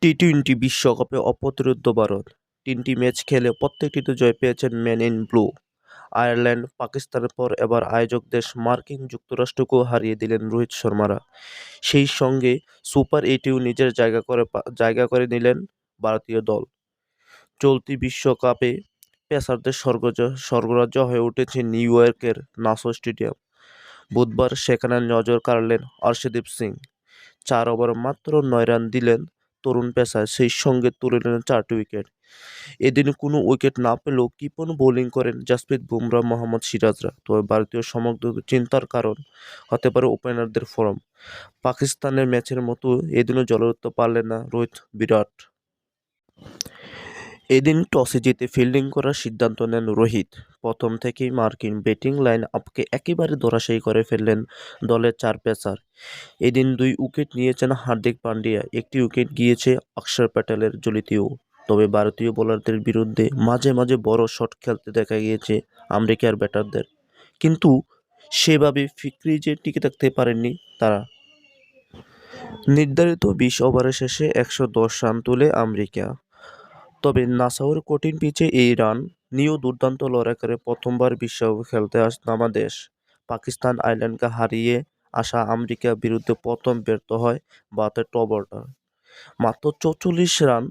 T twenty বিশ্বকাপে অপ্রতিরোধ্য ভারত। ৩টি match খেলে প্রত্যেকটিতে জয় পেয়েছেন ম্যান ইন ব্লু। আয়ারল্যান্ড, পাকিস্তানের পর এবার আয়োজক দেশ মার্কিন যুক্তরাষ্ট্রকেও হারিয়ে দিলেন রোহিত শর্মারা। সেই সঙ্গে সুপার এইটেও নিজের জায়গা করে নিলেন ভারতীয় দল। চলতি বিশ্বকাপে পেসারদের স্বর্গরাজ্য হয়ে উঠেছে নিউ ইয়র্কের নাসো স্টেডিয়াম। বুধবার সেখানে নজর কাড়লেন অর্শদীপ সিং। ৪ ওভারে মাত্র ৯ রান দিলেন তরুণ পেসার, সেই সঙ্গে তুলে নিলেন ৪টি উইকেট। এদিন কোনো উইকেট না পেলেও কৃপণ বোলিং করেন জাসপ্রীত বুমরাহ, মোহাম্মদ সিরাজরা। তবে ভারতীয় সমর্থকদের চিন্তার কারণ হতে পারে ওপেনারদের ফর্ম। পাকিস্তানের ম্যাচের মতো এদিনও জ্বলে উঠতে পারলেন না রোহিত, বিরাট। এদিন টসে জিতে ফিল্ডিং করার সিদ্ধান্ত নেন রোহিত। প্রথম থেকেই মার্কিন ব্যাটিং লাইন আপকে একেবারে ধরাশায়ী করে ফেললেন দলের ৪ পেসার। এদিন ২ উইকেট নিয়েছেন হার্দিক পান্ডিয়া, ১টি উইকেট গিয়েছে অক্ষর প্যাটেলের ঝুলিতেও। তবে ভারতীয় বোলারদের বিরুদ্ধে মাঝে মাঝে বড় শট খেলতে দেখা গিয়েছে আমেরিকার ব্যাটারদের, কিন্তু সেভাবে ক্রিজে টিকে থাকতে পারেননি তারা। নির্ধারিত ২০ ওভারের শেষে ১১০ রান তোলে আমেরিকা। তবে নাসাউর কঠিন পিচে এই রান নিয়েও দুর্দান্ত লড়াই করে প্রথমবার বিশ্বকাপে খেলতে নামা দেশ। পাকিস্তান আয়ারল্যান্ডকে হারিয়ে আসা আমেরিকার বিরুদ্ধে প্রথম ব্যর্থ হয় ভারতের টপ অর্ডার। মাত্র ৪৪ রান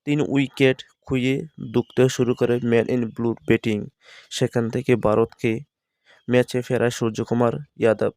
৩ উইকেট খুইয়ে ধুঁকতে শুরু করে ম্যান ইন ব্লুর ব্যাটিং। সেখান থেকে ভারতকে ম্যাচে ফেরায় সূর্যকুমার যাদব।